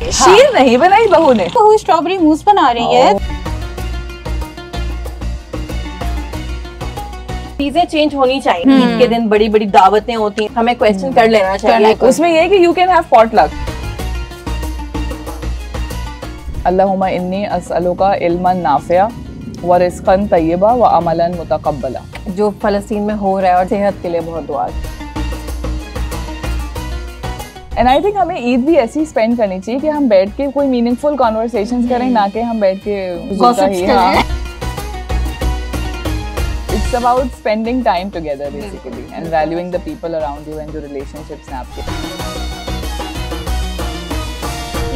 है। शीर नहीं बनाई बहू ने, बहू स्ट्रॉबेरी मूस बना रही है। चीजें चेंज होनी चाहिए। ईद के दिन बड़ी बड़ी दावतें होती हैं, हमें क्वेश्चन कर लेना चाहिए। उसमें ये है कि यू कैन हैव पॉटलक। अल्लाहुम्मा इन्नी अस्अलुका इल्मन नाफिया व रिज़्क़न तय्यबा व अमलन मुतक़ब्बला। जो फलस्तीन में हो रहा है और सेहत के लिए बहुत दुआ। एंड आई थिंक हमें ईद भी ऐसी स्पेंड करनी चाहिए कि हम बैठ के कोई मीनिंगफुल कॉन्वर्सेशंस करें, ना कि हम बैठ के गॉसिप्स करें। It's about spending time together basically and valuing the people around you and your relationships navigate.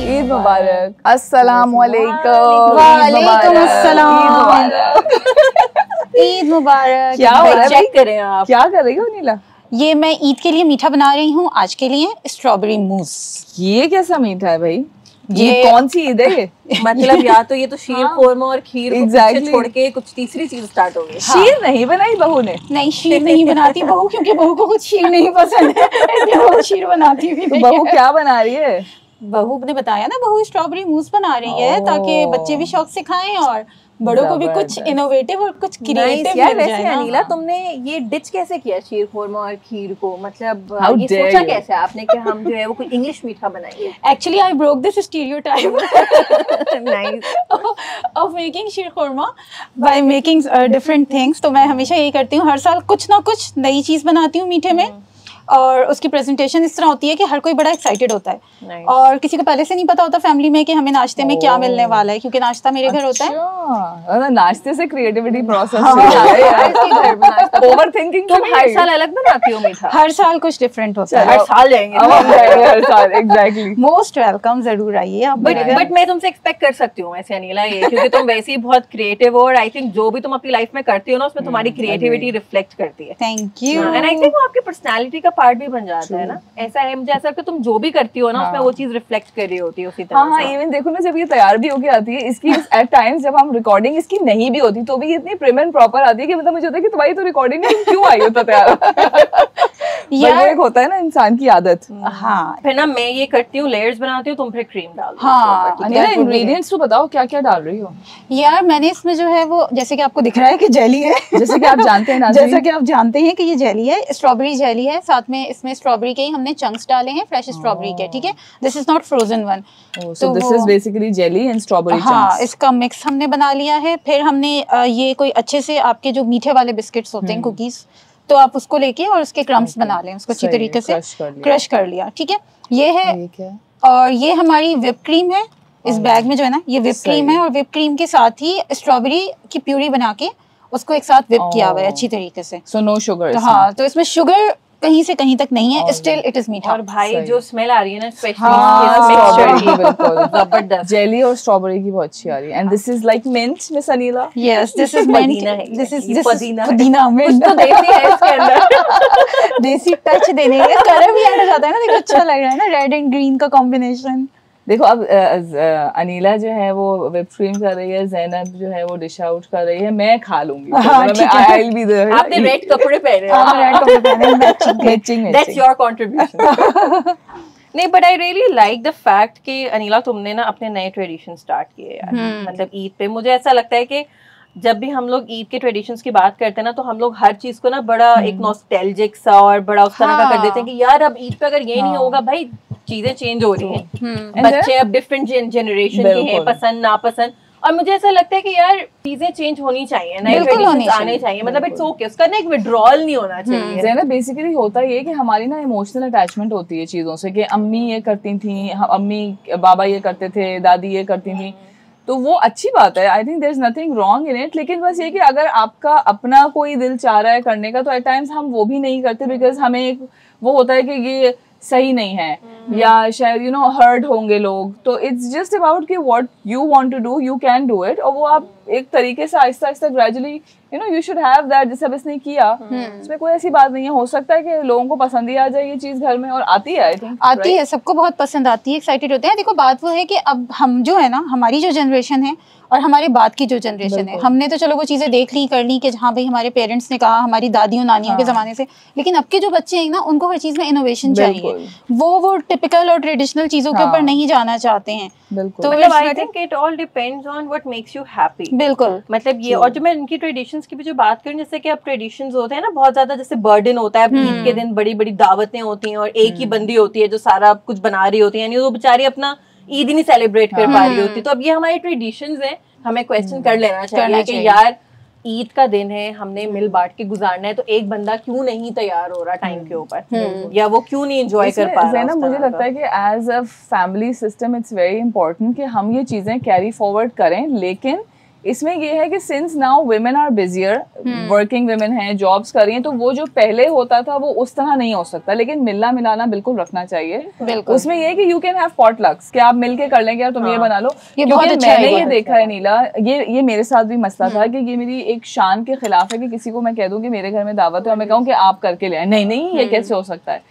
Eid मुबारक। अस्सलाम वालेकुम। वालेकुम अस्सलाम। ईद मुबारक। क्या हो रहा है? चेक करें आप। क्या कर रही हो नीला? ये मैं ईद के लिए मीठा बना रही हूँ। आज के लिए स्ट्रॉबेरी मूस। ये कैसा मीठा है भाई? ये कौन सी ईद है ये? मतलब या तो ये तो शीर खोरमा और खीर को पीछे छोड़ के कुछ तीसरी चीज स्टार्ट हो गई। शीर नहीं बनाई बहू ने? नहीं, शीर नहीं बनाती बहू, क्योंकि बहू को कुछ शीर नहीं पसंद है, इसलिए बहू शीर बनाती भी नहीं। बहू क्या बना रही है? बहू ने बताया ना, बहू स्ट्रॉबेरी मूस बना रही है ताकि बच्चे भी शौक से खाएं और बड़ों को भी कुछ इनोवेटिव और कुछ क्रिएटिव यार। मिल वैसे जाए ना। अनीला, तुमने ये डिच कैसे किया शीर खोरमा और खीर को? मतलब How ये dare सोचा you? कैसे आपने कि हम जो है वो कोई इंग्लिश मीठा बनाएंगे? Actually, I broke this stereotype Nice. of making Ksheer खोरमा by making different things. तो मैं हमेशा यही करती हूँ, हर साल कुछ ना कुछ नई चीज बनाती हूँ मीठे में, और उसकी प्रेजेंटेशन इस तरह होती है कि हर कोई बड़ा एक्साइटेड होता है। Nice. और किसी को पहले से नहीं पता होता फैमिली में कि हमें नाश्ते में क्या मिलने वाला है, क्योंकि नाश्ता मेरे घर होता है। अच्छा, नाश्ते से क्रिएटिविटी प्रोसेस ओवर थिंकिंग। तुम हर साल अलग बनाती हो मीठा? हर साल कुछ डिफरेंट होता है। हर साल जाएंगे। हर साल एग्जैक्टली। मोस्ट वेलकम, जरूर आइए आप। बट मैं तुमसे एक्सपेक्ट कर सकती हूँ ऐसे अनीला, ये क्योंकि तुम वैसे ही बहुत क्रिएटिव हो और आई थिंक जो भी तुम अपनी लाइफ में करती हो ना, उसमें तुम्हारी क्रिएटिविटी रिफ्लेक्ट करती है। Thank you. And I think वो आपके पर्सनालिटी का पार्ट भी बन जाता है ना। ऐसा है, मुझे ऐसा लगता है तुम जो भी करती हो ना, उसमें वो चीज रिफ्लेक्ट कर रही होती है उसी तरह। हाँ, इवन देखो ना, जब ये तैयार भी होके आती है, इसकी एट टाइम्स जब हम रिकॉर्डिंग इसकी नहीं भी होती तो भी इतनी प्रिम एंड प्रॉपर आती है कि मतलब मुझे होता है कि तुम्हारी तो रिकॉर्डिंग में क्यों आई होता तैयार। यार एक होता है ना इंसान की आदत। हाँ, फिर ना मैं ये करती हूँ, लेयर्स बनाती हूँ, तुम फिर क्रीम डाल दो। हाँ, अनिला, इंग्रेडिएंट्स तो बताओ क्या क्या डाल रही हो? यार मैंने इसमें जो है वो, जैसे कि आपको दिख रहा है कि जेली है, जैसे कि आप जानते हैं नाज़रीन, जैसा कि आप जानते हैं कि ये जेली है, स्ट्रॉबेरी जेली है। साथ में इसमें स्ट्रॉबेरी के ही हमने चंक्स डाले हैं, फ्रेश स्ट्रॉबेरी के। ठीक है, this is not frozen one. So this is basically jelly and strawberry chunks. हाँ, इसका मिक्स हमने बना लिया है। फिर हमने ये कोई अच्छे से आपके जो मीठे वाले बिस्किट्स होते हैं, कुकीज, तो आप उसको लेके और उसके क्रम्स बना लें, उसको अच्छी तरीके से क्रश कर लिया। ठीक है, ये है। और ये हमारी व्हिप क्रीम है इस बैग में जो है ना, ये व्हिप क्रीम है, और व्हिप क्रीम के साथ ही स्ट्रॉबेरी की प्यूरी बना के उसको एक साथ व्हिप किया हुआ है अच्छी तरीके से। So no sugar. हाँ, तो इसमें शुगर कहीं से कहीं तक नहीं है, स्टिल इट इज मीठा। और भाई जो स्मेल आ रही है ना, स्पेशली बिल्कुल जबरदस्त, जेली और स्ट्रॉबेरी की बहुत अच्छी आ रही है। And this is like mint, miss Anila. Yes, this is mint, this is pudina mint. तो देसी है इसके अंदर। देसी टच देने के कलर भी ऐड हो जाता है ना, देखो अच्छा लग रहा है ना, रेड एंड ग्रीन का कॉम्बिनेशन। देखो अब अनीला जो है वो व्हिप क्रीम कर रही है, ज़ैनब जो है वो डिश आउट कर रही है, मैं खा लूंगी। आपने रेड कपड़े पहने हैं, मैचिंग। That's your contribution. नहीं, but I really like the fact कि अनीला तुमने ना अपने नए ट्रेडिशन स्टार्ट किए यार। मतलब ईद पे मुझे ऐसा लगता है कि जब भी हम लोग ईद के ट्रेडिशंस की बात करते हैं ना, तो हम लोग हर चीज को ना बड़ा एक नॉस्टैल्जिक सा और बड़ा उस तरह का कर देते हैं कि यार अब ईद पे अगर ये नहीं होगा, भाई चीजें चेंज हो रही हैं, बच्चे अब डिफरेंट जनरेशन के हैं, पसंद नापसंद। और मुझे ऐसा लगता है कि यार चीजें चेंज होनी चाहिए, नए ट्रेडिशंस आने चाहिए। मतलब इट्स ओके, उसका ना एक विड्रॉल नहीं होना चाहिए। ना बेसिकली होता ये कि हमारी ना इमोशनल अटैचमेंट होती है चीजों से, कि अम्मी ये करती थी, अम्मी बाबा ये करते थे, दादी ये करती थी, तो वो अच्छी बात है। I think there is nothing wrong in it. लेकिन बस ये कि अगर आपका अपना कोई दिल चाह रहा है करने का, तो एट टाइम्स हम वो भी नहीं करते, बिकॉज हमें एक वो होता है कि ये सही नहीं है, या शायद यू नो हर्ट होंगे लोग। तो इट्स जस्ट अबाउट कि what you want to do, you can do it, और वो आप एक तरीके से आहिस्ता आहिस्ता gradually you know you should have that. जैसे अब इसने किया, इसमें कोई ऐसी बात नहीं है। हो सकता है कि लोगों को पसंद ही आ जाए ये चीज घर में, और आती है, आई थिंक आती है, सबको बहुत पसंद आती है, एक्साइटेड होते हैं। देखो बात वो है कि अब हम जो है ना, हमारी जो जनरेशन है और हमारे बाद की जो जनरेशन है, हमने तो चलो वो चीजें देख ली कर ली कि हाँ भाई हमारे पेरेंट्स ने कहा, हमारी दादियों नानियों के जमाने से, लेकिन अब के जो बच्चे हैं ना उनको हर चीज में इनोवेशन चाहिए, वो टिपिकल और ट्रेडिशनल चीजों के ऊपर नहीं जाना चाहते हैं। तो मतलब I think it all depends on what makes you happy. बिल्कुल, मतलब ये, और जो मैं इनकी ट्रेडिशंस की भी जो बात करूं, जैसे कि अब ट्रेडिशंस होते हैं ना बहुत ज्यादा, जैसे बर्डन होता है, ईद के दिन बड़ी बड़ी दावतें होती हैं और एक ही बंदी होती है जो सारा कुछ बना रही होती है, यानी वो बेचारी अपना ईद ही नहीं सेलिब्रेट कर पा रही होती। तो अब ये हमारी ट्रेडिशंस हैं, हमें क्वेश्चन कर लेना चाहिए कि यार ईद का दिन है, हमने मिल बांट के गुजारना है, तो एक बंदा क्यों नहीं तैयार हो रहा टाइम के ऊपर, या वो क्यों नहीं एंजॉय कर पा रहा है ना। मुझे लगता है कि as a family system it's very important कि हम ये चीजें कैरी फॉरवर्ड करें, लेकिन इसमें ये है कि since now women are busier, working women हैं, जॉब्स कर रही हैं, तो वो जो पहले होता था वो उस तरह नहीं हो सकता, लेकिन मिलना मिलाना बिल्कुल रखना चाहिए। उसमें ये है कि यू कैन हैव पॉटलक्स, कि आप मिलके कर लेंगे, यार तुम ये बना लो। क्योंकि मैंने ये देखा है नीला, ये मेरे साथ भी मसला था कि ये मेरी एक शान के खिलाफ है कि किसी को मैं कह दूं कि मेरे घर में दावत है और मैं कहूँ कि आप करके ले आए, नहीं ये कैसे हो सकता है।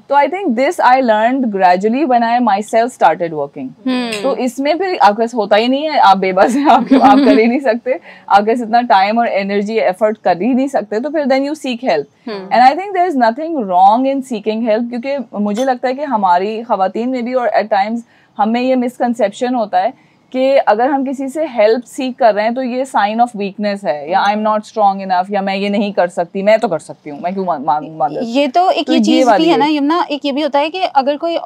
तो I think this I learned gradually when I my self started working. तो इसमें फिर आपके पास होता ही नहीं है, आप बेबस हैं, आप कर नहीं सकते, आपके इतना टाइम और एनर्जी एफर्ट कर ही नहीं सकते, तो फिर then you seek help. And I think there is nothing wrong in seeking help, क्योंकि मुझे लगता है कि हमारी खवातीन में भी और एट टाइम्स हमें ये मिसकंसेप्शन होता है कि अगर हम किसी से हेल्प सीख कर रहे हैं तो ये साइन ऑफ वीकनेस है, या I am not strong enough, या मैं ये नहीं कर सकती, मैं तो कर सकती हूँ, मैं क्यों मांगूं। ये तो एक ये चीज भी है ना यमुना, एक ये भी होता है कि अगर कोई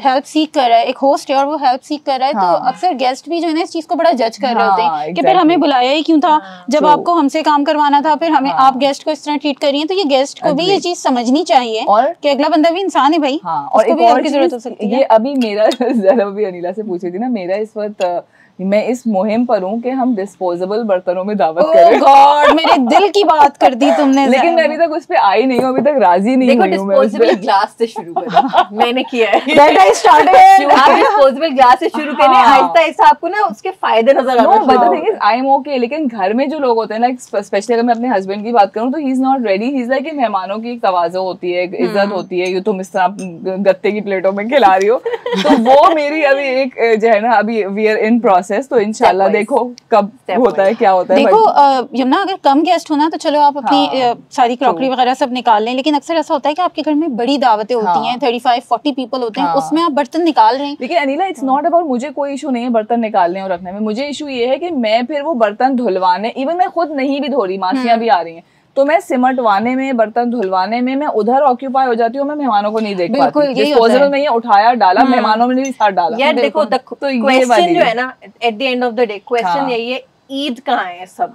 हेल्प सीख कर रहा है, एक होस्ट है और वो हेल्प सीख कर रहा है, तो अक्सर गेस्ट भी जो है ना इस चीज को बड़ा जज कर रहे होते हैं कि फिर हमें बुलाया ही क्यों था, जब आपको हमसे काम करवाना था, फिर हमें आप गेस्ट को इस तरह ट्रीट कर रही हैं। तो ये गेस्ट को भी ये चीज समझनी चाहिए कि अगला बंदा भी इंसान है भाई, उसको भी हेल्प की जरूरत हो सकती है। अभी मेरा जरा भी अनिला से पूछी थी ना, मेरा इस वक्त मैं इस मुहिम पर हूँ कि हम डिस्पोजेबल बर्तनों में दावत करें। गॉड, मेरे दिल की बात कर दी तुमने। लेकिन मैं अभी तक उस पे आई नहीं हूँ, अभी तक राजी नहीं हुई हूँ। डिस्पोजेबल ग्लास से शुरू करें, मैंने किया है। आप डिस्पोजेबल ग्लास से शुरू करें, आहिस्ता आहिस्ता आपको ना उसके फायदे नजर आएंगे। आई एम ओके, लेकिन घर में जो लोग होते हैं ना, स्पेशली अगर मैं अपने हस्बैंड की बात करूँ, तो he is not ready. He is like मेहमानों की एक तवाज़ो होती है, इज्जत होती है, तुम इस तरह गत्ते की प्लेटों में खिला रही हो। तो वो मेरी अभी एक जो है ना, अभी वी आर इन प्रोसेस, तो इंशाल्लाह देखो कब होता है, क्या होता है। देखो यमुना, अगर कम गेस्ट होना तो चलो आप अपनी सारी क्रॉकरी वगैरह सब निकाल लें, लेकिन अक्सर ऐसा होता है कि आपके घर में बड़ी दावतें होती हैं, 35-40 पीपल होते हैं, उसमें आप बर्तन निकाल रहे हैं। लेकिन अनिला, इट्स नॉट अबाउट, मुझे कोई इशू नहीं है बर्तन निकालने और रखने में। मुझे इशू ये है कि मैं फिर वो बर्तन धुलवाने, इवन मैं खुद नहीं भी धो रही, मासियां भी आ रही हैं, तो मैं सिमटवाने में, बर्तन धुलवाने में मैं उधर ऑक्यूपाई हो जाती हूँ, मैं मेहमानों को नहीं देख पाती। डिस्पोजेबल में ये उठाया डाला, मेहमानों में नहीं साथ डाला। यार देखो, तो क्वेश्चन जो है ना, at the end of the day question यही है, ईद कहाँ है सब।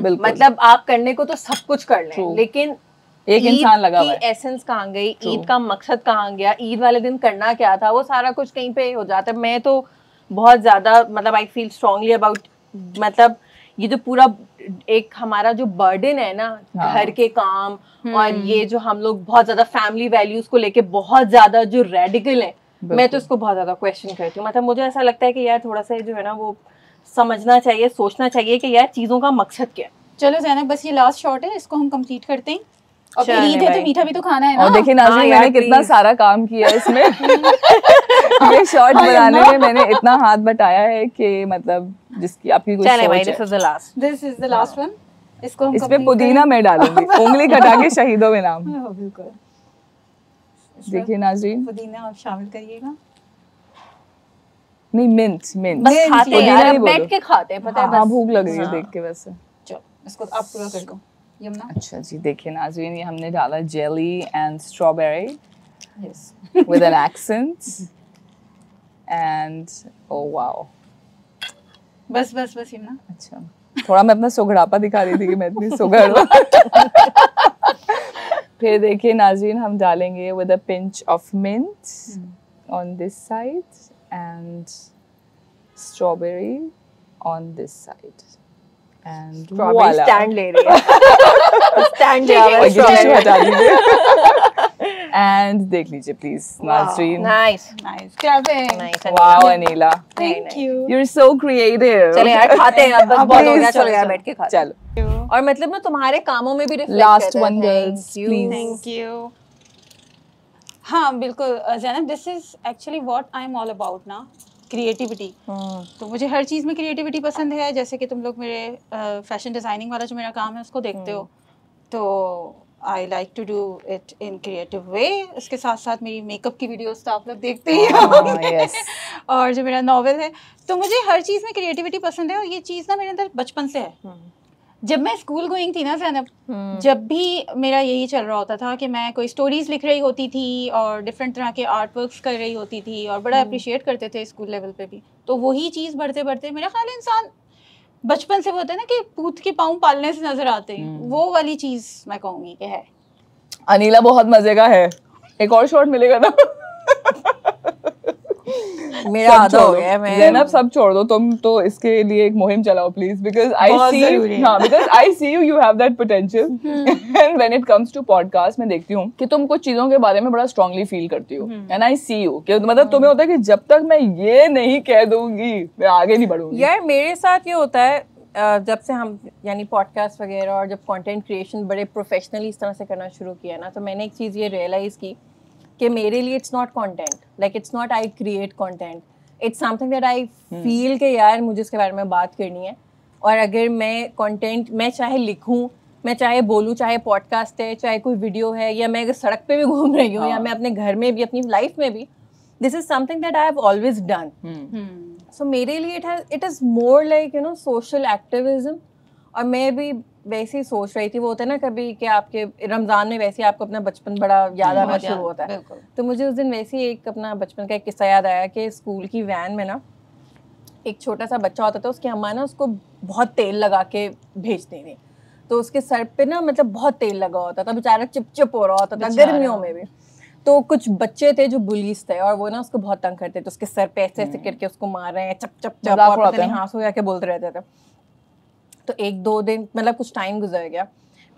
बिल्कुल, मतलब आप करने को तो सब कुछ कर लें, लेकिन एक इंसान लगा हुआ है। एसेंस कहाँ गई, ईद का मकसद कहाँ गया, ईद वाले दिन करना क्या था, वो सारा कुछ कहीं पे हो जाता है। मैं तो बहुत ज्यादा, मतलब आई फील स्ट्रांगली अबाउट, मतलब ये जो पूरा एक हमारा जो बर्डन है ना, घर के काम, और ये जो हम लोग बहुत ज्यादा फैमिली वैल्यूज को लेके बहुत ज्यादा जो रेडिकल है, मैं तो इसको बहुत ज्यादा क्वेश्चन करती हूँ। मतलब मुझे ऐसा लगता है कि यार थोड़ा सा जो है ना वो समझना चाहिए, सोचना चाहिए कि यार चीजों का मकसद क्या है। चलो ज़ैनब, बस ये लास्ट शॉट है, इसको हम कंप्लीट करते हैं। और फिर ईद है तो मीठा भी तो खाना है ना। और देखिए नाज़रीन, मैंने कितना सारा काम किया इसमें। ये शॉट बनाने में मैंने इतना हाथ बटाया है कि मतलब जिसकी आपकी कोई सोच है। This is the last one. इसको हम इसमें पुदीना मैं डालूंगी, उंगली कटा के शहीदों में नाम। बिल्कुल, देखिए नाज़रीन, पुदीना आप शामिल करिएगा। नहीं, मिंट बस खाते हैं यार, बैठ के खाते हैं, पता है। हाँ, भूख लग रही है देख के वैसे। चलो इसको आप पूरा कर दो यमुना। अच्छा जी, देखिए नाज़रीन, ये हमने डाला jelly and strawberry yes with an accent and oh wow। बस बस बस यमुना। अच्छा, थोड़ा मैं अपना सुगड़ापा दिखा रही थी कि मैं इतनी सुगड़ हूँ। फिर देखिए नाज़रीन, हम डालेंगे with a pinch of mint on this side and strawberry on this side and voila। Stand ले रही है, स्टैंड ले रही है। एंड देख लीजिए प्लीज नाज़रीन। Nice nice, clapping. Wow Anila, thank you, you are so creative. चलो यार खाते हैं, अब बस बहुत हो गया, चलो यार बैठ के खाते हैं। चलो, और मतलब ना तुम्हारे कामों में भी reflect last one girls please. Thank you. हाँ बिल्कुल Zainab, this is actually what I am all about ना, क्रिएटिविटी। तो मुझे हर चीज़ में क्रिएटिविटी पसंद है, जैसे कि तुम लोग मेरे फैशन डिज़ाइनिंग वाला जो मेरा काम है उसको देखते हो, तो I like to do it in creative way. उसके साथ साथ मेरी मेकअप की वीडियोस तो आप लोग देखते ही होंगे और जो मेरा नॉवल है, तो मुझे हर चीज़ में क्रिएटिविटी पसंद है। और ये चीज़ ना मेरे अंदर बचपन से है। जब मैं स्कूल गोइंग थी ना ज़ैनब, जब भी मेरा यही चल रहा होता था कि मैं कोई स्टोरीज लिख रही होती थी और डिफरेंट तरह के आर्ट वर्क्स कर रही होती थी और बड़ा अप्रिशिएट करते थे स्कूल लेवल पे भी, तो वही चीज़ बढ़ते बढ़ते मेरा ख्याल इंसान बचपन से होता है ना कि पूत के पाँव पालने से नजर आते हैं, वो वाली चीज़ मैं कहूँगी कि है। अनीला बहुत मजे का है, एक और शॉट मिलेगा ना? मेरा आधा हो गया। मैं ज़ैनब सब छोड़ दो, तुम तो इसके लिए एक मुहिम चलाओ please, because I see you have that potential and when it comes to podcast मैं देखती हूँ कि तुम कुछ चीजों के बारे में बड़ा स्ट्रांगली फील करती हो एंड आई सी यू कि मतलब तुम्हें होता है कि जब तक मैं ये नहीं कह दूंगी मैं आगे नहीं बढ़ूंगी। यार मेरे साथ ये होता है जब से हम यानी पॉडकास्ट वगैरह और जब कंटेंट क्रिएशन बड़े प्रोफेशनली इस तरह से करना शुरू किया ना, तो मैंने एक चीज़ ये रियलाइज़ की कि मेरे लिए it's not content, like it's not I create content, it's something that I feel कि यार मुझे इसके बारे में बात करनी है। और अगर मैं कंटेंट मैं चाहे लिखूं, मैं चाहे बोलूं, चाहे पॉडकास्ट है, चाहे कोई वीडियो है, या मैं अगर सड़क पे भी घूम रही हूँ या मैं अपने घर में भी, अपनी लाइफ में भी, this is something that I have always done. So मेरे लिए it is more like you know social activism. और मैं भी वैसे ही सोच रही थी, वो होता है ना कभी कि आपके रमज़ान में वैसे आपको अपना बचपन बड़ा याद आना शुरू होता है, तो मुझे उस दिन वैसे ही एक अपना बचपन का एक किस्सा याद आया कि स्कूल की वैन में ना एक छोटा सा बच्चा होता था, उसकी अम्मा ना उसको बहुत तेल लगा के भेजती थी, तो उसके सर पे ना मतलब बहुत तेल लगा होता था, बेचारा चिपचिप हो रहा होता था गर्मियों में भी। तो कुछ बच्चे थे जो बुलीज थे और वो ना उसको बहुत तंग करते थे, उसके सर पे ऐसे ऐसे करके उसको मार रहे हैं, चप चप चप, और पता नहीं हाँसू या के बोलते रहते थे। तो एक दो दिन मतलब कुछ टाइम गुजर गया,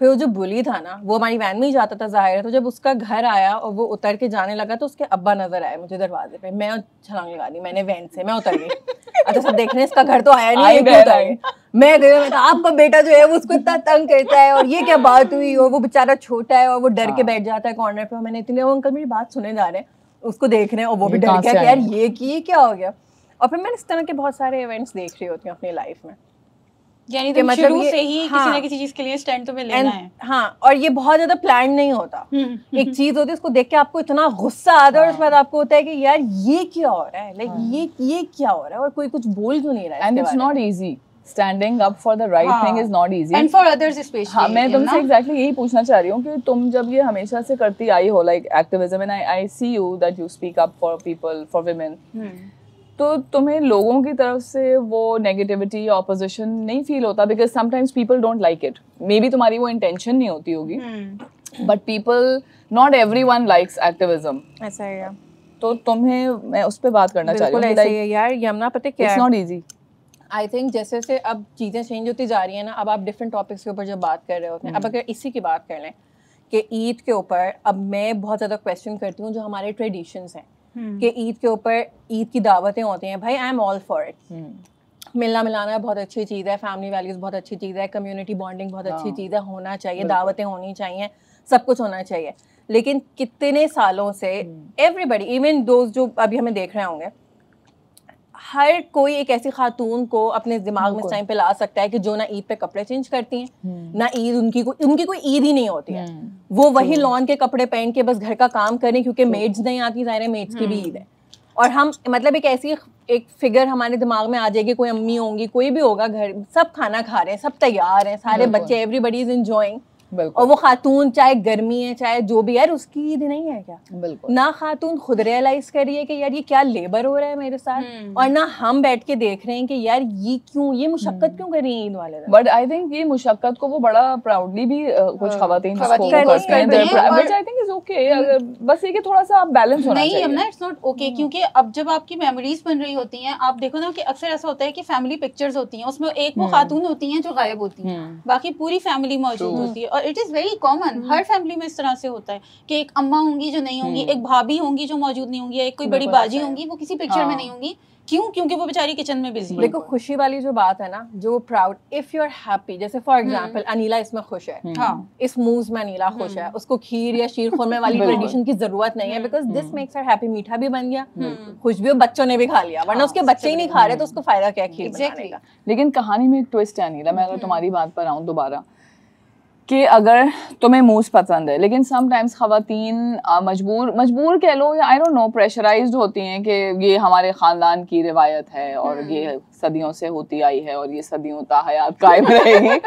फिर वो जो बुली था ना वो हमारी वैन में ही जाता था जाहिर है, तो जब उसका घर आया और वो उतर के जाने लगा तो उसके अब्बा नजर आए मुझे दरवाजे पे। मैं छलांग लगा दी मैंने वैन से, मैं उतर गई। अच्छा सब देख रहे हैं इसका घर तो आया नहीं, मैं गई, मैं आपका बेटा जो है वो उसको इतना तंग करता है और ये क्या बात हुई, और वो बेचारा छोटा है और वो डर के बैठ जाता है कॉर्नर पे। मैंने इतने वो अंकल मेरी बात सुने जा रहे हैं, उसको देख रहे हैं और वो भी डर गया कि यार ये क्या हो गया। और फिर मैंने इस तरह के बहुत सारे इवेंट्स देख रही होती हूँ अपनी लाइफ में, यानी तुम मतलब शुरू से ही किसी ना किसी चीज के लिए स्टैंड तुम्हें लेना है। हाँ, और ये बहुत ज्यादा प्लान नहीं होता। एक चीज होती है उसको देख के आपको इतना गुस्सा आता है और उसके बाद आपको होता है कि यार ये क्या हो रहा है, लाइक ये क्या हो रहा है, और कोई कुछ बोल क्यों नहीं रहा है। And it's not easy, standing up for the right thing is not easy and for others specially. हाँ, मैं तुमसे एग्जैक्टली यही पूछना चाह रही हूँ कि तुम जब ये हमेशा से करती आई हो like activism, and I see you that you speak up for people, for women, तो तुम्हें लोगों की तरफ से वो नेगेटिविटी या ऑपोजिशन नहीं फील होता? Because sometimes people don't like it, may be तुम्हारी वो इंटेंशन नहीं होती होगी, but people, not everyone likes activism. ऐसा है यार, तो तुम्हें मैं उस पर बात करना चाह रही हूँ। ऐसा है यार, यमुना पता क्या है, it's not easy. I think जैसे जैसे अब चीज़ें चेंज होती जा रही है ना, अब आप डिफरेंट टॉपिक्स के ऊपर जब बात कर रहे होते हैं, अब अगर इसी की बात कर लें कि ईद के ऊपर, अब मैं बहुत ज़्यादा क्वेश्चन करती हूँ जो हमारे ट्रेडिशंस हैं कि ईद के ऊपर ईद की दावतें होती हैं, भाई I am all for it. मिलना मिलाना बहुत अच्छी चीज़ है, फैमिली वैल्यूज बहुत अच्छी चीज़ है, कम्युनिटी बॉन्डिंग बहुत अच्छी चीज़ है, होना चाहिए, दावतें होनी चाहिए, सब कुछ होना चाहिए। लेकिन कितने सालों से एवरीबडी, इवन दोस्त जो अभी हमें देख रहे होंगे, हर कोई एक ऐसी खातून को अपने दिमाग में इस टाइम पे ला सकता है कि जो ना ईद पे कपड़े चेंज करती हैं, ना ईद उनकी कोई ईद ही नहीं होती है, वो वही लॉन के कपड़े पहन के बस घर का काम करें, क्योंकि मेड्स नहीं आती, ज़ाहिर है मेड्स की भी ईद है। और हम मतलब एक ऐसी एक फिगर हमारे दिमाग में आ जाएगी, कोई अम्मी होंगी, कोई भी होगा, घर सब खाना खा रहे हैं, सब तैयार हैं, सारे बच्चे, एवरीबडी इज एंजॉयिंग, और वो खातून चाहे गर्मी है चाहे जो भी, यार उसकी ईद नहीं है क्या? बिल्कुल ना खातून खुद रियलाइज करिए कि यार ये क्या लेबर हो रहा है मेरे साथ, और ना हम बैठ के देख रहे हैं कि यार ये क्यों, ये मुशक्कत क्यों कर रही है ईद वाले दिन। बट आई थिंक ये मुशक्कत को वो बड़ा प्राउडली भी कुछ खवातीन करते हैं, which I think is okay. बस ये कि थोड़ा सा आप बैलेंस होना चाहिए। नहीं, इट्स नॉट ओके, क्योंकि अब जब आपकी मेमोरीज बन रही होती हैं, आप देखो ना कि अक्सर ऐसा होता है कि फैमिली पिक्चर्स होती हैं, उसमें एक वो खातून होती हैं जो गायब होती हैं, बाकी पूरी फैमिली मौजूद होती है, और और it is very common, her family में इस तरह से होता है कि एक अम्मा होंगी जो नहीं होंगी, एक भाभी होंगी जो मौजूद नहीं होंगी, एक कोई बड़ी बाजी होंगी वो किसी पिक्चर में नहीं होंगी। क्यों? क्योंकि वो बेचारी किचन में बिजी है। देखो खुशी वाली जो बात है ना, जो proud, if you are happy, जैसे फॉर एग्जांपल अनीला इसमें खुश है, हाँ इस मूव्स में अनीला खुश है, उसको खीर या शीर खुरमा वाली ट्रेडिशन की जरूरत नहीं है, because this makes her happy. मीठा भी बन गया, खुश भी, बच्चों ने भी खा लिया, वरना उसके बच्चे ही नहीं खा रहे तो उसको फायदा क्या खीर बनाने का। लेकिन कहानी में एक ट्विस्ट है अनीला, मैं अगर तुम्हारी बात पर आऊँ दोबारा, कि अगर तुम्हें मूव्स पसंद है, लेकिन समटाइम्स खवातीन मजबूर कह लो या आई डोंट नो प्रेशराइज्ड होती हैं कि ये हमारे ख़ानदान की रिवायत है और ये सदियों से होती आई है और ये सदियों ताहयात कायम रहेगी।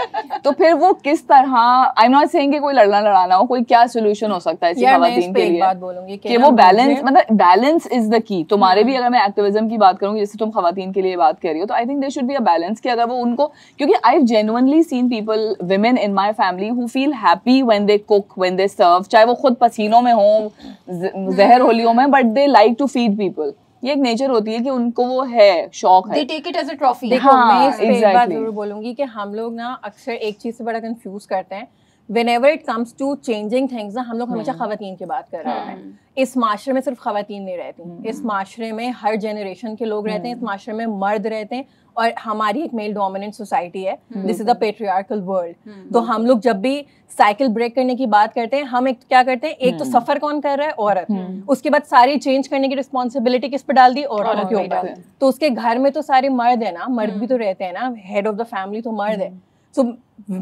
तो फिर वो किस तरह, आई एम नॉट सेइंग कि कोई लड़ना हो, कोई क्या सोल्यूशन हो सकता है ऐसी खवातीन के लिए, बात बोलूंगी कि वो बैलेंस, मतलब बैलेंस इज द की। तुम्हारे भी अगर मैं एक्टिविज्म की बात करूंगी, जैसे तुम खवातीन के लिए बात कर रही हो, तो I think there should be a balance कि अगर वो उनको, क्योंकि I have genuinely seen people, women in my family who feel happy when they cook, when they serve, चाहे वो खुद पसीनों में हो, जहर होलियों में, but they like to feed people। ये एक नेचर होती है कि उनको वो है, शौक है, they take it as a trophy। देखो मैं इस पे एक बात जरूर बोलूंगी कि हम लोग ना अक्सर एक चीज से बड़ा कंफ्यूज करते हैं, whenever it comes to changing things ना, हम लोग हमेशा खवातीन की बात कर रहे हैं। इस माशरे में सिर्फ खवातीन नहीं रहती, इस माशरे में हर जनरेशन के लोग रहते हैं, इस माशरे में मर्द रहते हैं, और हमारी एक मेल डोमिनेंट सोसाइटी है, this is the patriarchal world. तो हम लोग जब भी साइकिल ब्रेक करने की बात करते हैं, हम एक क्या करते हैं, एक तो सफर कौन कर रहा है, औरत, उसके बाद सारी चेंज करने की रिस्पॉन्सिबिलिटी किस पे डाल दी, औरत के ऊपर। तो उसके घर में तो सारे मर्द है ना, मर्द भी तो रहते हैं ना, हेड ऑफ द फैमिली तो मर्द है। So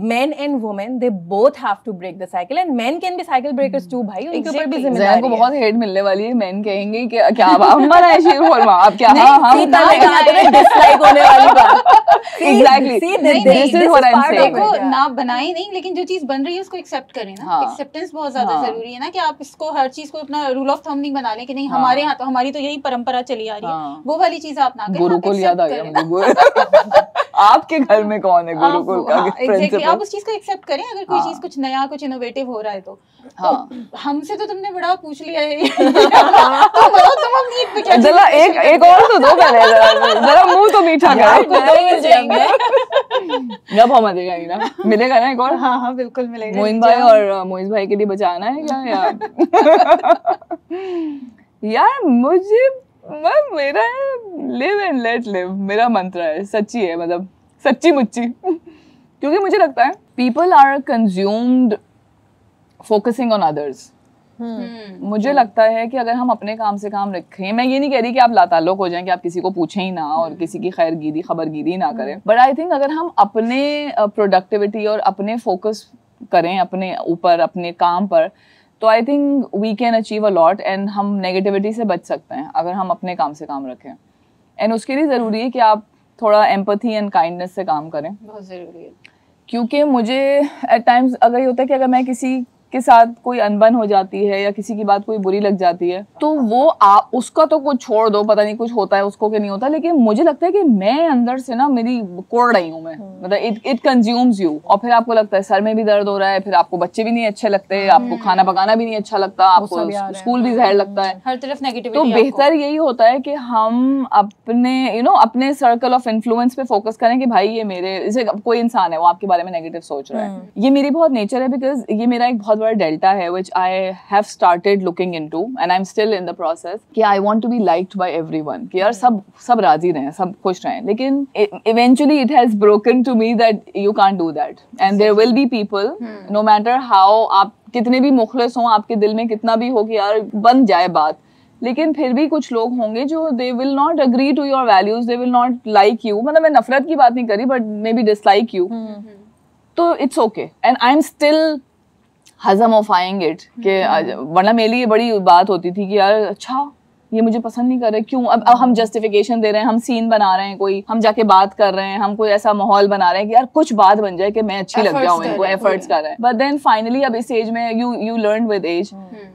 men and women, they both have to break the cycle, and men can be cycle breakers too भाई, उनके ऊपर भी जिम्मेदारी है। को बहुत हेट मिलने वाली है, men कहेंगे कि क्या अम्मा ना शीर खुरमा, आप क्या डिसलाइक होने वाली बात। Exactly, this is what I'm saying। देखो ना बनाई नहीं, लेकिन जो चीज बन रही है उसको एक्सेप्ट करें ना, एक्सेप्टेंस बहुत ज्यादा जरूरी है ना, कि आप इसको हर चीज को अपना रूल ऑफ थंब नहीं बना लें कि नहीं हमारे यहाँ तो हमारी तो यही परंपरा चली आ रही है, वो वाली चीज आप ना करें। गुरुकुल याद आ गया मुझे। आपके घर में कौन है गुरुकुल का? एग्जैक्टली, आप उस चीज को एक्सेप्ट करें, अगर कोई चीज कुछ नया, कुछ इनोवेटिव हो रहा है तो हमसे तो तुमने बड़ा पूछ लिया है। तुम अपनी ईद पे क्या, जरा एक और तो दो पहले, जरा मुंह तो मीठा जाएंगे। जब हम मिलेगा ना एक और। हाँ बिल्कुल मिलेगा। मोइन भाई और मोइज भाई के लिए बचाना है क्या यार? यार मुझे, मेरा लिव एंड लेट लिव मेरा मंत्र है, सच्ची है, मतलब सच्ची मुच्ची। क्योंकि मुझे लगता है people are consumed focusing on others. मुझे लगता है कि अगर हम अपने काम से काम रखें, मैं ये नहीं कह रही कि आप लाताल्लुक हो जाएं, कि आप किसी को पूछें ही ना और किसी की खैरगीरी खबरगीरी ना करें, बट आई थिंक अगर हम अपने प्रोडक्टिविटी और अपने फोकस करें अपने ऊपर, अपने काम पर, तो I think we can achieve a lot, and हम नेगेटिविटी से बच सकते हैं अगर हम अपने काम से काम रखें। एंड उसके लिए ज़रूरी है कि आप थोड़ा एम्पैथी एंड काइंडनेस से काम करें, बहुत ज़रूरी है। क्योंकि मुझे एट टाइम्स अगर ये होता है कि अगर मैं किसी के साथ कोई अनबन हो जाती है या किसी की बात कोई बुरी लग जाती है, तो वो उसका तो कुछ छोड़ दो, पता नहीं कुछ होता है उसको कि नहीं होता, लेकिन मुझे लगता है कि मैं अंदर से ना, मेरी कोड़ रही हूँ मैं, मतलब इट कंज्यूम्स यू, और फिर आपको लगता है सर में भी दर्द हो रहा है, फिर आपको बच्चे भी नहीं अच्छे लगते, आपको खाना पकाना भी नहीं अच्छा लगता, आपको स्कूल भी जहर लगता है, हर तरफ नेगेटिविटी। तो बेहतर यही होता है कि हम अपने अपने सर्कल ऑफ इन्फ्लुएंस पे फोकस करें कि भाई ये मेरे, जैसे कोई इंसान है वो आपके बारे में नेगेटिव सोच रहा है, ये मेरी बहुत नेचर है, बिकॉज ये मेरा एक बहुत बड़ा डेल्टा है which I have started looking into and I'm still in the process, कि I want to be liked by everyone, कि यार सब राजी रहें, सब खुश रहें, लेकिन eventually it has broken to me that you can't do that, and there will be people no matter how आप कितने भी मुखलिस हों, आपके दिल में कितना भी हो कि यार बन जाए बात, लेकिन फिर भी कुछ लोग होंगे जो they will not agree to your values, they will not like you, मतलब मैं नफरत की बात नहीं करी, but maybe dislike you, तो it's okay and I'm still हज़मोफाइंग इट, कि वरना मेरे लिए बड़ी बात होती थी कि यार अच्छा ये मुझे पसंद नहीं कर रहे, क्यों? अब हम जस्टिफिकेशन दे रहे हैं, हम सीन बना रहे हैं, कोई हम जाके बात कर रहे हैं, हम कोई ऐसा माहौल बना रहे हैं कि यार कुछ बात बन जाए कि मैं अच्छी लग जाऊं इनको, एफर्ट्स कर रहे हैं, बट देन फाइनली अब इस एज में यू लर्न विद एज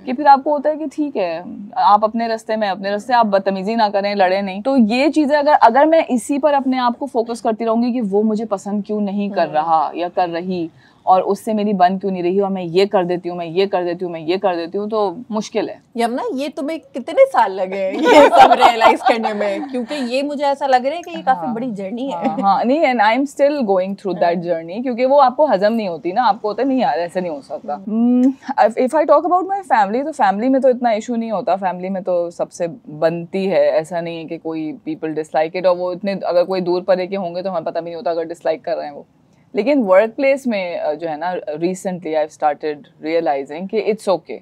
कि फिर आपको होता है कि ठीक है आप अपने रास्ते में अपने रास्ते, आप बदतमीजी ना करें, लड़े नहीं। तो ये चीजें अगर मैं इसी पर अपने आप को फोकस करती रहूंगी कि वो मुझे पसंद क्यों नहीं कर रहा या कर रही, और उससे मेरी बन क्यों नहीं रही, और मैं ये कर देती हूँ, मैं ये कर देती हूँ, मैं ये कर देती हूँ, तो मुश्किल है। यमुना, ये तुम्हें कितने साल लगे ये सब रियलाइज करने में? क्योंकि ये मुझे ऐसा लग रहा है कि ये काफी बड़ी जर्नी है। हाँ नहीं, and I am still going through that journey, क्योंकि वो आपको हजम नहीं होती ना, आपको होता नहीं यार ऐसे नहीं हो सकता। If I talk about my family, तो फैमिली में तो इतना इशू नहीं होता, फैमिली में तो सबसे बनती है, ऐसा नहीं है कि कोई पीपल डिसलाइक इट, और वो इतने अगर कोई दूर परे के होंगे तो हमें पता भी नहीं होता अगर डिसलाइक कर रहे हैं वो। लेकिन वर्क प्लेस में जो है ना, रिसेंटली आई स्टार्टेड रियलाइजिंग कि it's okay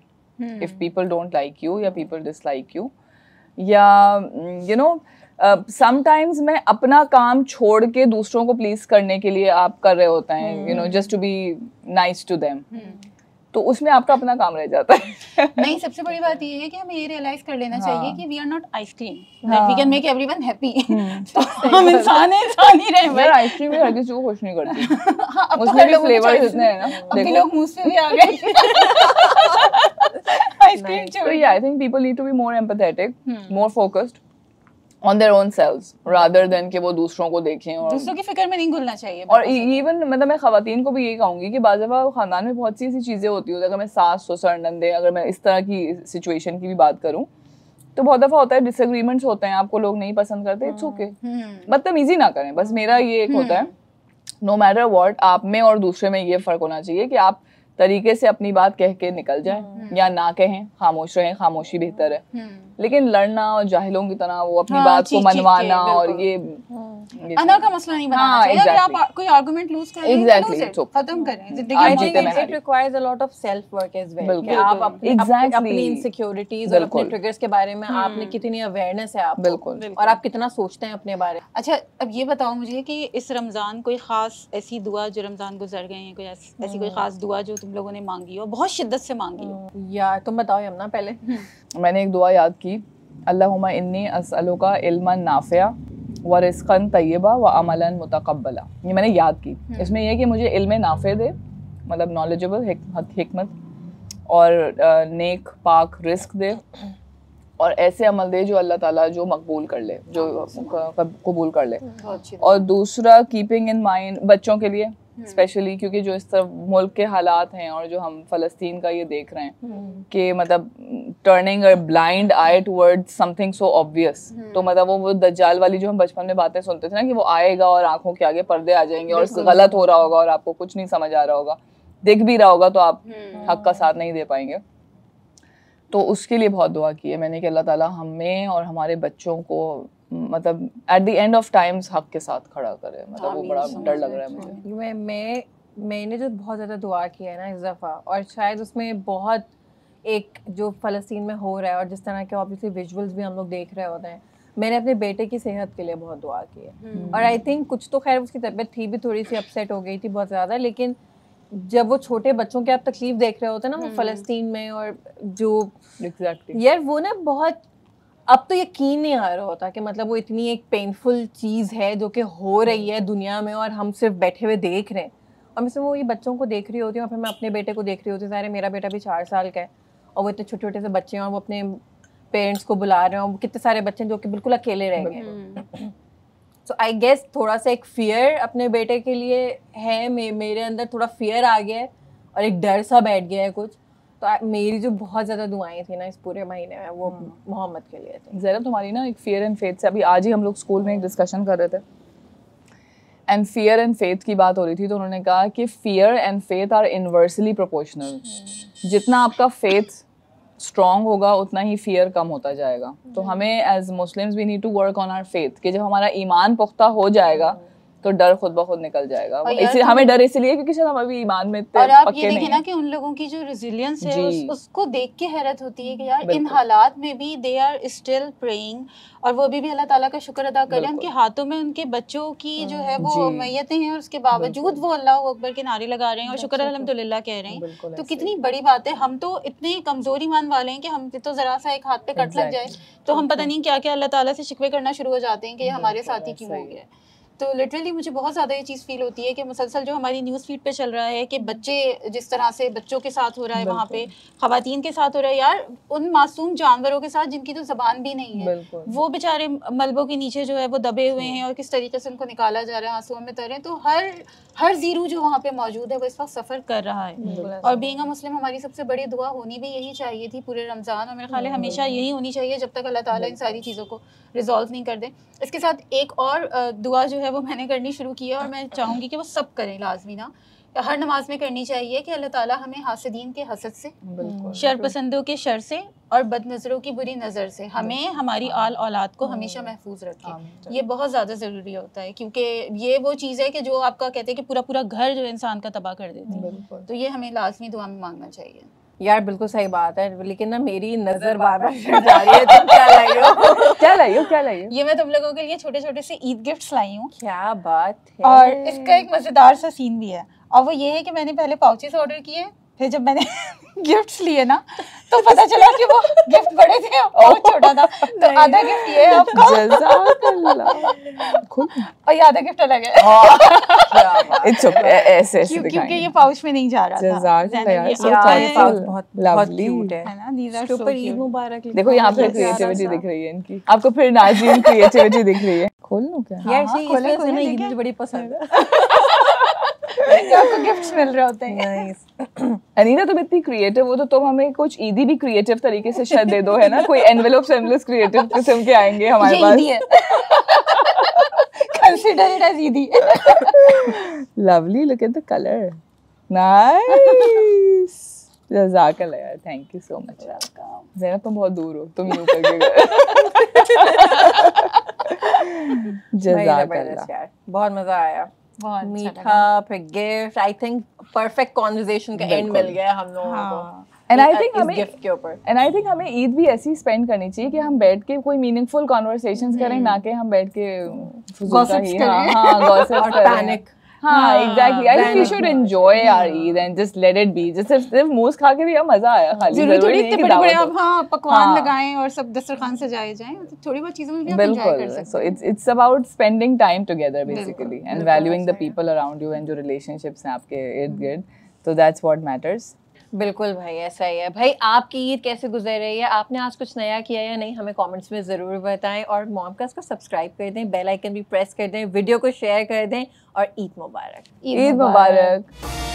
if people don't like you या पीपल डिसलाइक यू, या यू नो समटाइम्स मैं अपना काम छोड़ के दूसरों को प्लीज करने के लिए आप कर रहे होते हैं, you know, just to be nice to them, तो उसमें आपका अपना काम रह जाता है। नहीं, सबसे बड़ी बात ये है कि हमें ये रियलाइज कर लेना चाहिए कि we are not ice cream, we can make everyone happy. हम इंसान हैं, इंसान ही रहे भाई। आइसक्रीम भी हर किसी को खुश नहीं करती। हाँ, अब उसमें भी फ्लेवर्स इतने हैं ना, अब लोग मुंह से भी आ गए ice cream. So yeah, I think people need to be more empathetic, more focused on their own selves rather than कि वो दूसरों को देखें, और दूसरों की फिक्र में नहीं घुलना चाहिए। और इवन मतलब मैं खवातीन को भी यही कहूँगी कि बाज़ दफ़ा खानदान में बहुत सी ऐसी चीज़ें होती हैं, अगर मैं सास ससुर नंदे, अगर मैं इस तरह की सिचुएशन की भी बात करूँ, तो बहुत दफ़ा होता है डिसएग्रीमेंट्स होते हैं, आपको लोग नहीं पसंद करते, इट्स ओके, बदतमीजी ना करें, बस मेरा ये एक होता है, नो मैटर व्हाट, आप में और दूसरे में ये फ़र्क होना चाहिए कि आप तरीके से अपनी बात कह के निकल जाए या ना कहें, खामोश रहें, खामोशी बेहतर है। लेकिन लड़ना और जाहिलों की तरह वो अपनी बात को मनवाना और ये अना का मसला नहीं बनाना चाहिए। अगर आप कोई आर्गुमेंट लूज कर रहे हैं तो खत्म करें जिंदगी में। It requires a lot of self work as well कि आप अपनी इनसिक्योरिटीज और अपने ट्रिगर्स के बारे में आपने कितनी अवेयरनेस है आपको, बिल्कुल, और आप कितना सोचते हैं अपने बारे में। अच्छा, अब ये बताओ मुझे कि इस रमजान कोई खास ऐसी दुआ जो रमजान गुजर गए हैं, कोई ऐसी कोई खास दुआ जो तुम लोगों ने मांगी हो, बहुत शिद्दत से मांगी हो? यार तुम बताओ यमुना पहले। मैंने एक दुआ याद की, अल्लाहुम्मा इन्नी अस्अलुका इल्मन नाफिया व रिज़्क़न तय्यबा व अमलन मुतक़ब्बला। ये मैंने याद की। इसमें यह है कि मुझे इल्म नाफे दे, मतलब नॉलेजेबल, हिकमत, और नेक पाक रिस्क दे, और ऐसे अमल दे जो अल्लाह ताला जो मकबूल कर ले, जो कबूल कर ले। और दूसरा, कीपिंग इन माइंड बच्चों के लिए स्पेशली, क्योंकि जो इस तरह मुल्क के हालात हैं और जो हम फ़लस्तीन का ये देख रहे हैं कि मतलब turning a blind I towards something so obvious, तो मतलब वो दज्जाल वाली जो हम बचपन में बातें सुनते थे ना कि वो आएगा और आंखों के आगे पर्दे आ जाएंगे और गलत हो रहा होगा और आपको कुछ नहीं समझ आ रहा होगा, दिख भी रहा होगा तो आप हक का साथ नहीं दे पाएंगे। तो उसके लिए बहुत दुआ की है मैंने कि अल्लाह ताला हमें और हमारे बच्चों को मतलब at the end of times हक के साथ खड़ा करे। मतलब वो बड़ा डर लग रहा है मुझे। मैंने जो बहुत ज़्यादा दुआ की है ना इस दफ़ा, और शायद उसमें बहुत एक जो फ़लस्तीन में हो रहा है और जिस तरह के ऑब्वियसली विजुअल्स भी हम लोग देख रहे होते हैं, मैंने अपने बेटे की सेहत के लिए बहुत दुआ की है। और आई थिंक कुछ तो खैर उसकी तबीयत थी भी, थोड़ी सी अपसेट हो गई थी बहुत ज़्यादा, लेकिन जब वो छोटे बच्चों के आप तकलीफ देख रहे होते हैं ना वो फ़लस्तीन में, और जो यार वो ना बहुत, अब तो यकीन नहीं आ रहा होता कि मतलब वो इतनी एक पेनफुल चीज़ है जो कि हो रही है दुनिया में और हम सिर्फ बैठे हुए देख रहे हैं। और मैं वो ये बच्चों को देख रही होती हूँ और फिर मैं अपने बेटे को देख रही होती हूँ। सारे मेरा बेटा भी 4 साल का है और वो इतने छोटे छोटे से बच्चे हैं और वो अपने पेरेंट्स को बुला रहे हैं, और कितने सारे बच्चे हैं जो कि बिल्कुल अकेले रह गए। सो आई गेस थोड़ा सा एक फियर अपने बेटे के लिए है, मेरे अंदर थोड़ा फियर आ गया है और एक डर सा बैठ गया है कुछ। तो मेरी जो बहुत ज़्यादा दुआएं थी ना इस पूरे महीने में वो मोहम्मद के लिए थी। ज़रा तुम्हारी ना एक फियर एंड फेथ से, अभी आज ही हम लोग स्कूल में एक डिस्कशन कर रहे थे एंड फियर एंड फेथ की बात हो रही थी, तो उन्होंने कहा कि fear and faith are inversely proportional. जितना आपका फेथ स्ट्रॉन्ग होगा उतना ही फियर कम होता जाएगा। तो हमें as Muslims we need to work on our faith कि जब हमारा ईमान पुख्ता हो जाएगा तो डर खुद ब खुद निकल जाएगा। इसलिए हमें डर इसलिए क्योंकि शायद हम अभी ईमान में और आप ये देखिए ना कि उन लोगों की जो रेजिलियंस है उसको देख के हैरत होती है कि यार इन हालात में भी दे आर स्टिल प्रेइंग, और वो अभी भी अल्लाह ताला का शुक्र अदा कर रहे हैं। उनके हाथों में उनके बच्चों की जो है वो मैयतें हैं और उसके बावजूद वो अल्लाह अकबर के नारे लगा रहे हैं और शुक्र अल्हम्दुलिल्लाह कह रहे हैं। तो कितनी बड़ी बात है। हम तो इतने कमजोर ईमान वाले हैं कि हम तो जरा सा एक हाथ पे कट लग जाए तो हम पता नहीं क्या क्या अल्लाह ताला से शिकवे करना शुरू हो जाते हैं कि हमारे साथ ही क्यों हो गया। तो लिटरली मुझे बहुत ज़्यादा ये चीज़ फील होती है कि मुसलसल जो हमारी न्यूज़ फीड पे चल रहा है कि बच्चे जिस तरह से बच्चों के साथ हो रहा है, वहाँ पे ख़वातीन के साथ हो रहा है, यार उन मासूम जानवरों के साथ जिनकी तो ज़बान भी नहीं है, वो बेचारे मलबों के नीचे जो है वो दबे हुए हैं और किस तरीके से उनको निकाला जा रहा है, आंसुओं में तरे। तो हर जीरू जो वहाँ पे मौजूद है वो इस वक्त सफ़र कर रहा है। और बीइंग अ मुस्लिम हमारी सबसे बड़ी दुआ होनी भी यही चाहिए थी पूरे रमज़ान, और मेरे ख्याल है हमेशा यही होनी चाहिए जब तक अल्लाह ताला इन सारी चीज़ों को रिजॉल्व नहीं कर दे। इसके साथ एक और दुआ जो है वो मैंने करनी शुरू की है और मैं चाहूँगी कि वो सब करें लाजमी ना, हर नमाज में करनी चाहिए कि अल्लाह ताला हमें हासिदीन के हसद से, शर पसंदों के शर से और बदनज़रों की बुरी नज़र से हमें हमारी आल औलाद को हमेशा महफूज रखे। ये बहुत ज़्यादा ज़रूरी होता है क्योंकि ये वो चीज़ है कि जो आपका कहते हैं कि पूरा पूरा घर जो इंसान का तबाह कर देती है। तो ये हमें लाजमी दुआ में मांगना चाहिए। यार बिल्कुल सही बात है, लेकिन ना मेरी नजर बार बार जा रही है। तुम क्या लाई हो? क्या लाई हो? ये मैं तुम लोगों के लिए छोटे छोटे से ईद गिफ्ट्स लाई हूँ। क्या बात है। और इसका एक मजेदार सा सीन भी है, और वो ये है कि मैंने पहले पाउचेस ऑर्डर किए, फिर जब मैंने गिफ्ट्स लिए ना तो पता चला कि वो गिफ्ट बड़े थे और छोटा था। तो आधा गिफ्ट ये है आपका और ये आधा गिफ्ट अलग है। इट्स ओके, ऐसे क्योंकि ये पाउच में नहीं जा रहा था। बहुत क्यूट है ना। दीज आर सो ईद मुबारक। देखो यहाँ पे क्रिएटिविटी दिख रही है इनकी, आपको फिर नाज़रीन क्रिएटिविटी दिख रही है। खोल लो क्या यार? सही इसलिए ना ईद मुझे बड़ी पसंद है। आपको गिफ्ट्स मिल रहे होते हैं। अनीता तुम इतनी क्रिएटिव हो तो तुम हमें कुछ ईदी भी क्रिएटिव तरीके से शायद दे दो, है ना? कोई एनवेलप्स क्रिएटिव किस्म के आएंगे हमारे पास। ये कंसीडर इट एज ईदी। Lovely, look at the colour, nice. जज़ाकल्लाह यार, thank you so much. Zainab तुम बहुत दूर हो, तुम यूं करके जज़ाकल्लाह। बहुत मजा आया, मीठा, फिर gift. I think perfect conversation का एंड मिल गया हम लोगों को। एंड आई थिंक हमें गिफ्ट के ऊपर हमें ईद भी ऐसी स्पेंड करनी चाहिए कि हम बैठ के कोई मीनिंगफुल कॉन्वर्सेशंस करें, ना कि हम बैठ के गॉसिप्स करें। गॉसिप्स और पैनिक। हाँ exactly, I think we should enjoy our Eid and just let it be. Just सिर्फ मूस खा के भी मजा आया, खाली जरूरी नहीं कि बड़े-बड़े आप पकवान लगाएं और सब दस्तरखान सजाए जाएं, थोड़ी बहुत चीजों में भी आप एंजॉय कर सकते हैं। So it's about spending time together basically and valuing the people around you and जो रिलेशनशिप्स हैं आपके इर्द गिर्द, तो दैट्स व्हाट मैटर्स। बिल्कुल भाई, ऐसा ही है। भाई आपकी ईद कैसे गुजर रही है? आपने आज कुछ नया किया या नहीं? हमें कमेंट्स में ज़रूर बताएं और मॉमकास्ट को सब्सक्राइब कर दें, बेल आइकन भी प्रेस कर दें, वीडियो को शेयर कर दें और ईद मुबारक। ईद मुबारक।